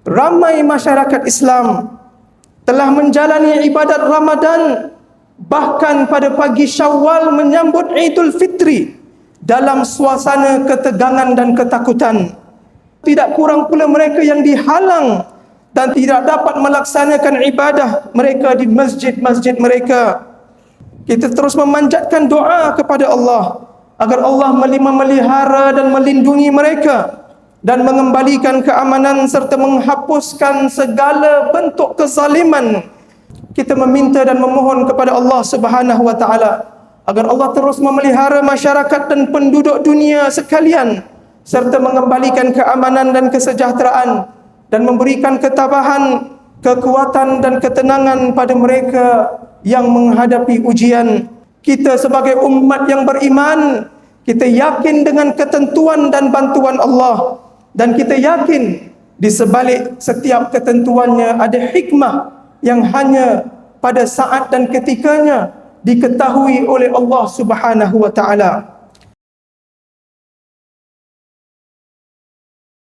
Ramai masyarakat Islam telah menjalani ibadat Ramadan, bahkan pada pagi Syawal menyambut Idul Fitri dalam suasana ketegangan dan ketakutan. Tidak kurang pula mereka yang dihalang dan tidak dapat melaksanakan ibadah mereka di masjid-masjid mereka. Kita terus memanjatkan doa kepada Allah agar Allah memelihara dan melindungi mereka dan mengembalikan keamanan serta menghapuskan segala bentuk kezaliman. Kita meminta dan memohon kepada Allah Subhanahu wa taala agar Allah terus memelihara masyarakat dan penduduk dunia sekalian serta mengembalikan keamanan dan kesejahteraan dan memberikan ketabahan, kekuatan dan ketenangan pada mereka yang menghadapi ujian. Kita sebagai umat yang beriman, kita yakin dengan ketentuan dan bantuan Allah, dan kita yakin di sebalik setiap ketentuannya ada hikmah yang hanya pada saat dan ketikanya diketahui oleh Allah Subhanahu wa taala.